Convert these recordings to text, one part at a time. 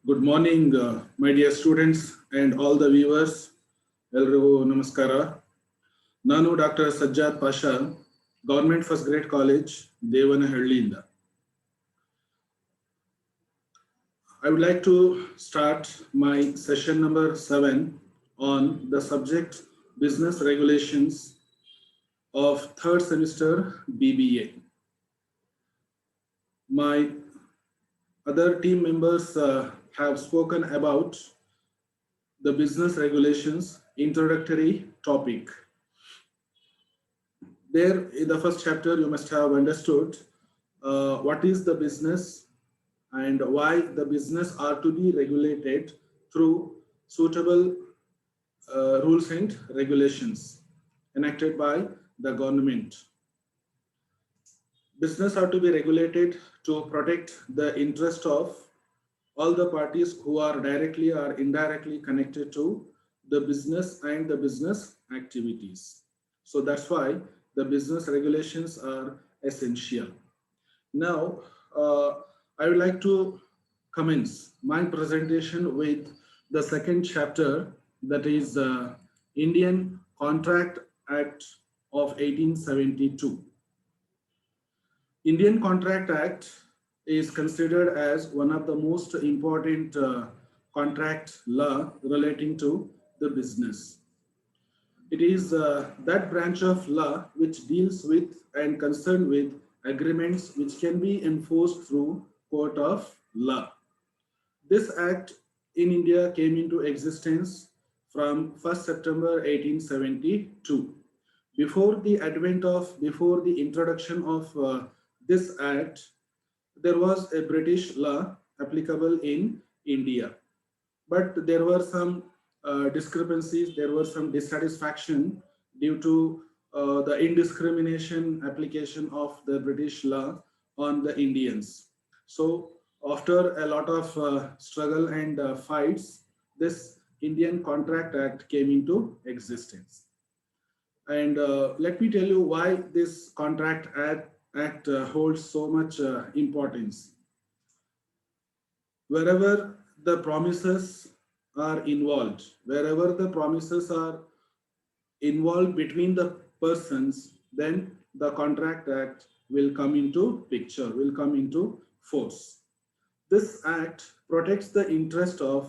Good morning, my dear students and all the viewers. ಎಲ್ರಿಗೂ ನಮಸ್ಕಾರ. ನಾನು doctor Sajjad Pasha, government first grade college ದೇವನಹಳ್ಳಿಯಿಂದ. I would like to start my session number 7 on the subject business regulations of third semester BBA. My other team members have spoken about the business regulations introductory topic. There in the first chapter you must have understood what is the business and why the business are to be regulated through suitable rules and regulations enacted by the government. Business are to be regulated to protect the interest of all the parties who are directly or indirectly connected to the business and the business activities. So that's why the business regulations are essential. Now, I would like to commence my presentation with the second chapter, that is Indian Contract Act of 1872. Indian Contract Act is considered as one of the most important contract law relating to the business. It is that branch of law which deals with and concerned with agreements which can be enforced through court of law. This act in India came into existence from 1st September 1872. Before the introduction of this act, there was a British law applicable in India, but there were some discrepancies, there was some dissatisfaction due to the indiscrimination application of the British law on the Indians. So after a lot of struggle and fights, this Indian Contract Act came into existence. And let me tell you why this Contract Act holds so much importance. Wherever the promises are involved, between the persons, then the Contract Act will come into picture, will come into force. This act protects the interest of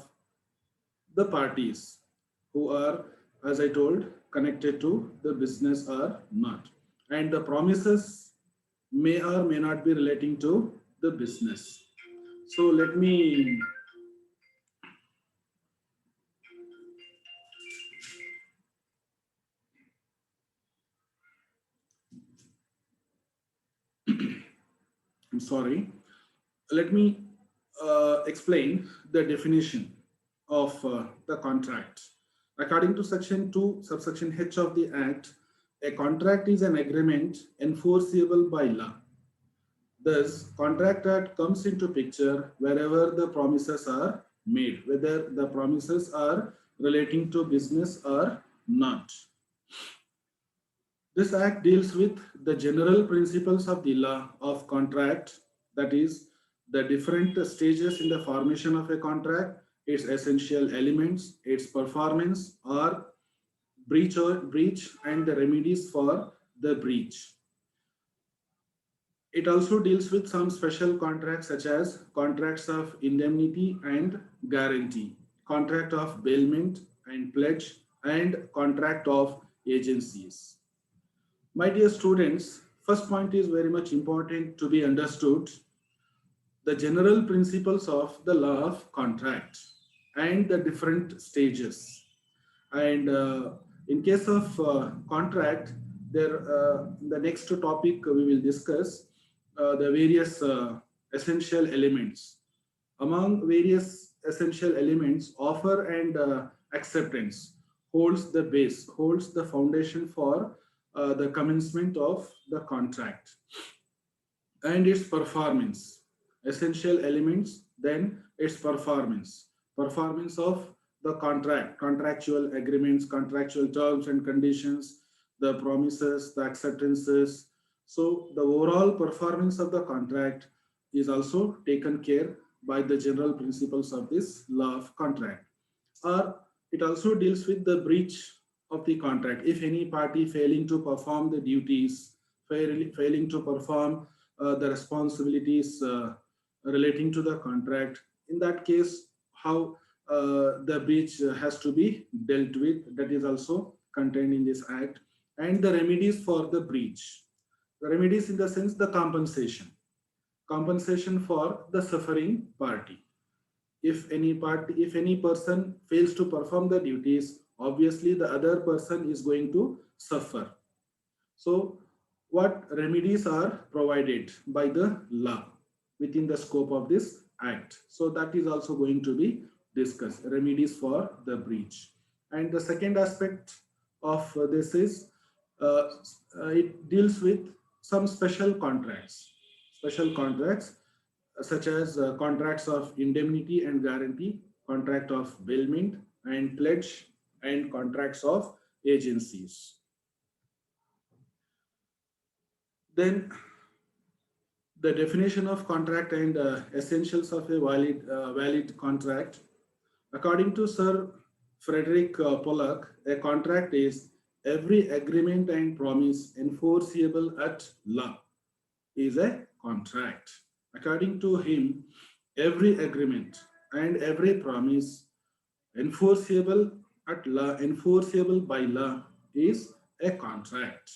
the parties who are, as I told, connected to the business or not. And the promises may or may not be relating to the business. So let me explain the definition of the contract. According to section 2 subsection H of the act, a contract is an agreement enforceable by law. Thus, Contract Act comes into picture wherever the promises are made, whether the promises are relating to business or not. This act deals with the general principles of the law of contract, that is, the different stages in the formation of a contract, its essential elements, its performance or breach and the remedies for the breach. It also deals with some special contracts such as contracts of indemnity and guarantee, contract of bailment and pledge, and contract of agencies. My dear students, first point is very much important to be understood: the general principles of the law of contract and the different stages. And in case of contract, the next topic we will discuss the various essential elements. Among various essential elements, offer and acceptance holds the base, holds the foundation for the commencement of the contract. And its performance, essential elements, then its performance of the contractual agreements, contractual terms and conditions, the promises, the acceptances. So the overall performance of the contract is also taken care by the general principles of this law of contract. Or it also deals with the breach of the contract. If any party failing to perform the duties, failing to perform the responsibilities relating to the contract, in that case, how the breach has to be dealt with, that is also contained in this act. And the remedies for the breach. The remedies in the sense the compensation for the suffering party. If any person fails to perform the duties, obviously the other person is going to suffer. So what remedies are provided by the law within the scope of this act? So that is also going to be discussed, remedies for the breach. And the second aspect of this is uh, it deals with some special contracts such as contracts of indemnity and guarantee, contract of bailment and pledge, and contracts of agencies. Then the definition of contract and essentials of a valid contract. According to Sir Frederick Pollock, a contract is every agreement and promise enforceable at law is a contract. According to him, every agreement and every promise enforceable enforceable by law is a contract.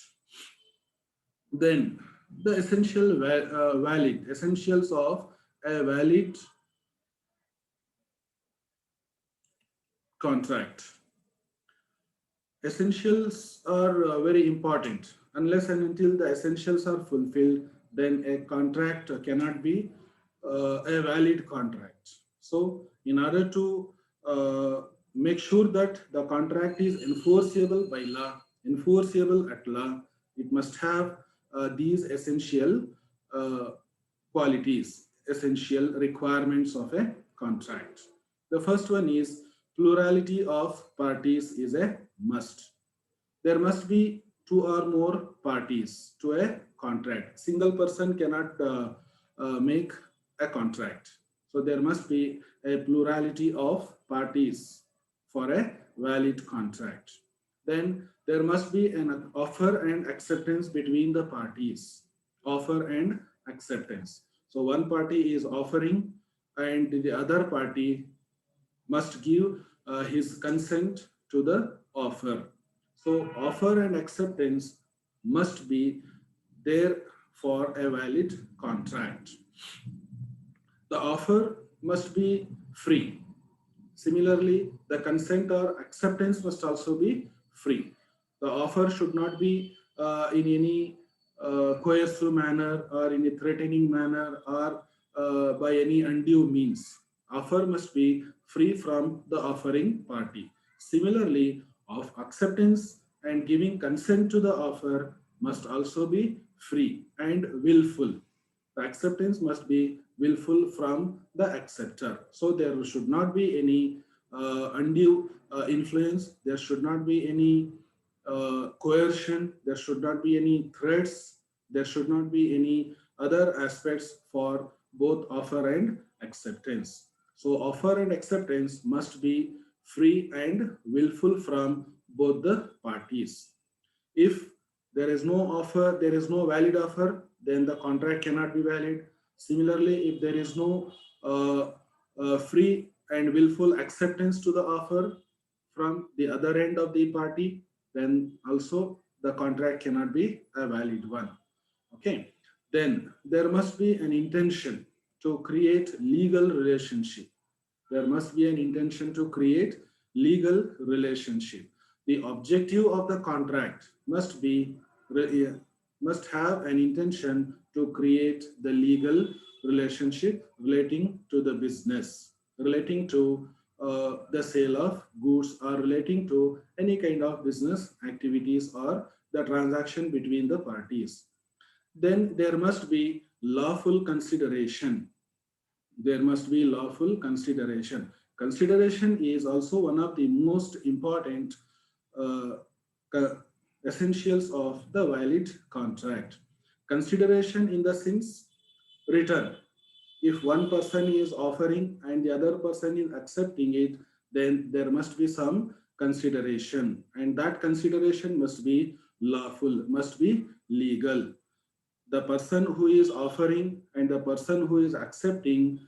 Then the valid essentials of a valid contract. Essentials are very important. Unless and until the essentials are fulfilled, then a contract cannot be a valid contract. So, in order to uh, make sure that the contract is enforceable by law, enforceable at law, it must have these essential uh, qualities, essential requirements of a contract. The first one is plurality of parties is a must. There must be two or more parties to a contract. Single person cannot make a contract. So there must be a plurality of parties for a valid contract. Then there must be an offer and acceptance between the parties. Offer and acceptance. So one party is offering and the other party must give his consent to the offer. So, offer and acceptance must be there for a valid contract. The offer must be free. Similarly, the consent or acceptance must also be free. The offer should not be in any coercive manner or in a threatening manner or by any undue means. Offer must be free from the offering party. Similarly, of acceptance and giving consent to the offer must also be free and willful. The acceptance must be willful from the acceptor. So there should not be any undue influence. There should not be any coercion. There should not be any threats. There should not be any other aspects for both offer and acceptance. So offer and acceptance must be free and willful from both the parties. If there is no offer, there is no valid offer, then the contract cannot be valid. Similarly, if there is no free and willful acceptance to the offer from the other end of the party, then also the contract cannot be a valid one. Okay. Then there must be an intention to create legal relationship. There must be an intention to create legal relationship. The objective of the contract must be must have an intention to create the legal relationship relating to the business, relating to the sale of goods, or relating to any kind of business activities or the transaction between the parties. Then there must be lawful consideration. There must be lawful consideration. Consideration is also one of the most important uh, essentials of the valid contract. Consideration in the sense return. If one person is offering and the other person is accepting it, then there must be some consideration, and that consideration must be lawful, must be legal. The person who is offering and the person who is accepting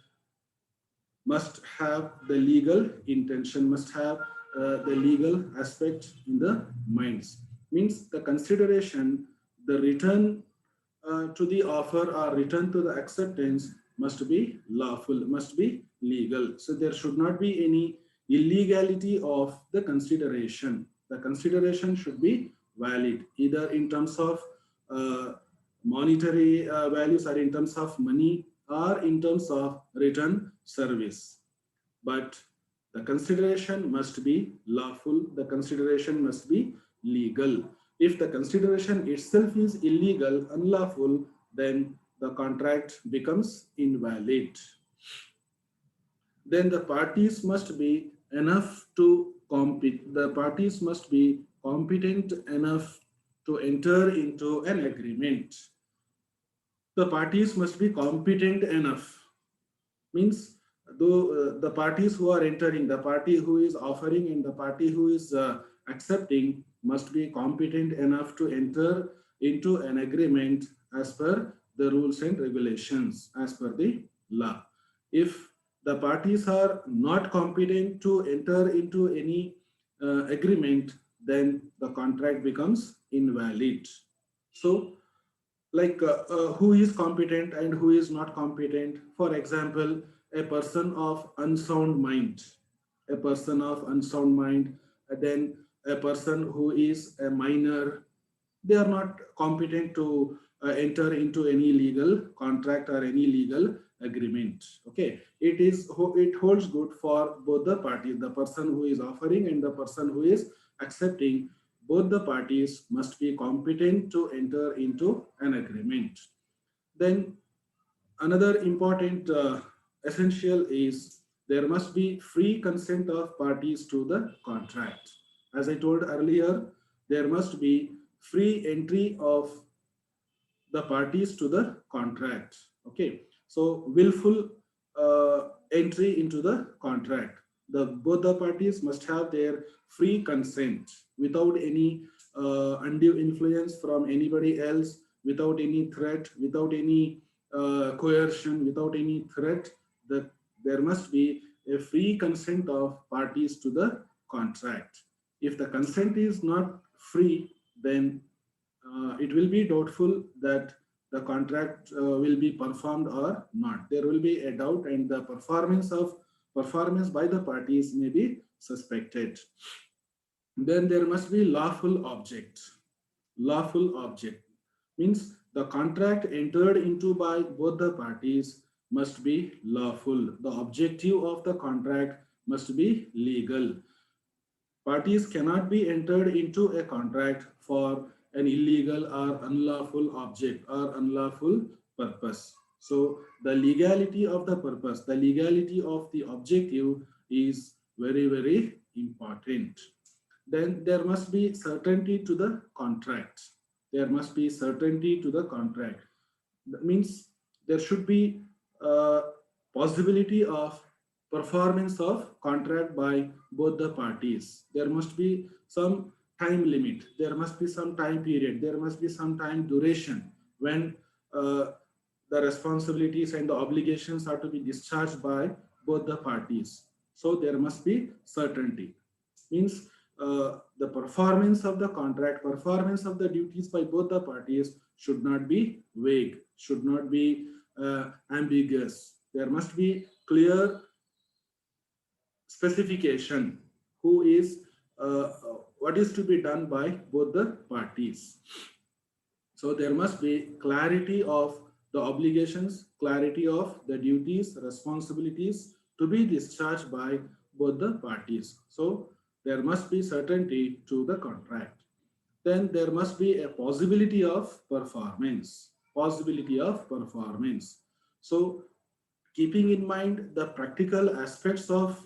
must have the legal intention, must have the legal aspect in the minds. Means the consideration, the return to the offer or return to the acceptance must be lawful, must be legal. So there should not be any illegality of the consideration. The consideration should be valid, either in terms of uh, monetary values or in terms of money or in terms of return service. But the consideration must be lawful, the consideration must be legal. If the consideration itself is illegal, unlawful, then the contract becomes invalid. Then the parties must be enough to compete. The parties must be competent enough to enter into an agreement. The parties must be competent enough. Means though the parties who are entering, the party who is offering and the party who is accepting must be competent enough to enter into an agreement as per the rules and regulations, as per the law. If the parties are not competent to enter into any agreement, then the contract becomes invalid. So like who is competent and who is not competent? For example, a person of unsound mind, a person of unsound mind, then a person who is a minor, they are not competent to enter into any legal contract or any legal agreement. Okay, it holds good for both the parties, the person who is offering and the person who is accepting. Both the parties must be competent to enter into an agreement. Then another important essential is there must be free consent of parties to the contract. As I told earlier, there must be free entry of the parties to the contract. Okay, so willful entry into the contract. The both the parties must have their free consent without any undue influence from anybody else, without any threat, without any coercion, without any threat. That there must be a free consent of parties to the contract. If the consent is not free, then it will be doubtful that the contract will be performed or not. There will be a doubt, and the performance by the parties may be suspected. Then there must be lawful object. Lawful object means the contract entered into by both the parties must be lawful. The objective of the contract must be legal. Parties cannot be entered into a contract for an illegal or unlawful object or unlawful purpose. So the legality of the purpose, the legality of the objective is very, very important. Then there must be certainty to the contract. There must be certainty to the contract. That means there should be a possibility of performance of contract by both the parties. There must be some time limit, there must be some time period, there must be some time duration when uh, the responsibilities and the obligations are to be discharged by both the parties. So there must be certainty. Means the performance of the contract, performance of the duties by both the parties should not be vague, should not be ambiguous. There must be clear specification who is what is to be done by both the parties. So there must be clarity of the obligations, clarity of the duties, responsibilities to be discharged by both the parties. So there must be certainty to the contract. Then there must be a possibility of performance. Possibility of performance. So keeping in mind the practical aspects of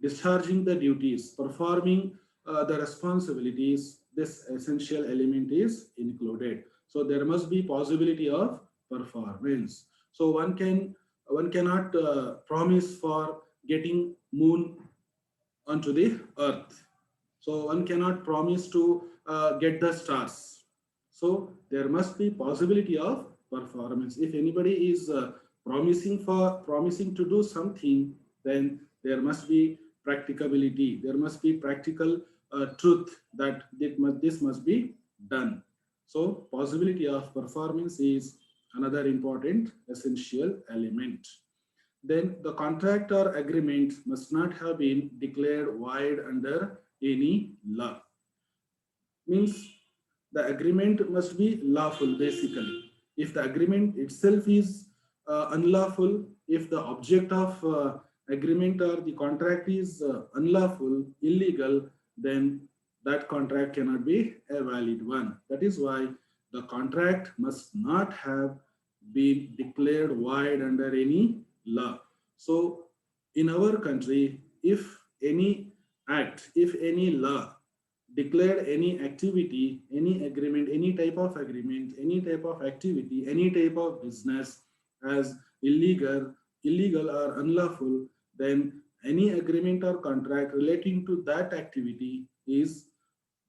discharging the duties, performing the responsibilities, this essential element is included. So there must be possibility of performance. So one can one cannot promise for getting moon onto the earth. So one cannot promise to get the stars. So there must be possibility of performance. If anybody is promising to do something, then there must be practicability. There must be practical truth that this must be done. So possibility of performance is another important essential element. Then the contract or agreement must not have been declared void under any law. Means the agreement must be lawful basically. If the agreement itself is unlawful, if the object of agreement or the contract is unlawful, illegal, then that contract cannot be a valid one. That is why the contract must not have been declared void under any law. So in our country, if any act, if any law declared any activity, any agreement, any type of activity, any type of business as illegal or unlawful, then any agreement or contract relating to that activity is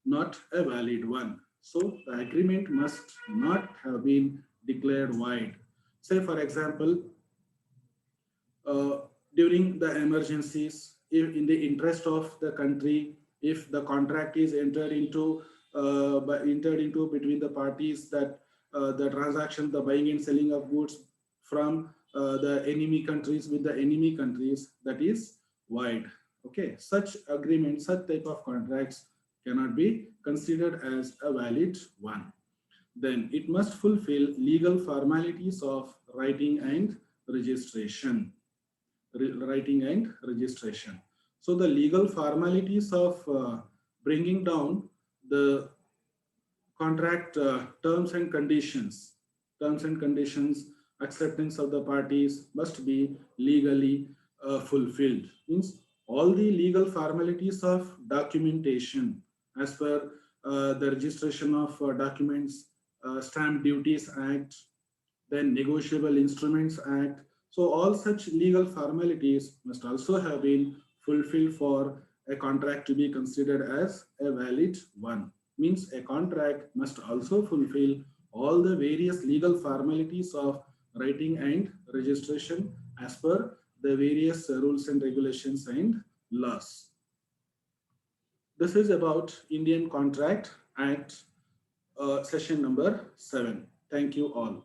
not a valid one. So the agreement must not have been declared void. Say for example, uh, during the emergencies, if in the interest of the country, if the contract is entered into between the parties, that the transaction, the buying and selling of goods from the enemy countries with the enemy countries, that is void. Okay, such agreements, such type of contracts cannot be considered as a valid one. Then it must fulfill legal formalities of writing and registration. Writing and registration. So the legal formalities of bringing down the contract terms and conditions, acceptance of the parties must be legally fulfilled. Means all the legal formalities of documentation as per the registration of documents, Stamp Duties Act, then Negotiable Instruments Act. So all such legal formalities must also have been fulfilled for a contract to be considered as a valid one. Means a contract must also fulfill all the various legal formalities of writing and registration as per the various rules and regulations and laws. This is about Indian Contract Act, session number 7. Thank you all.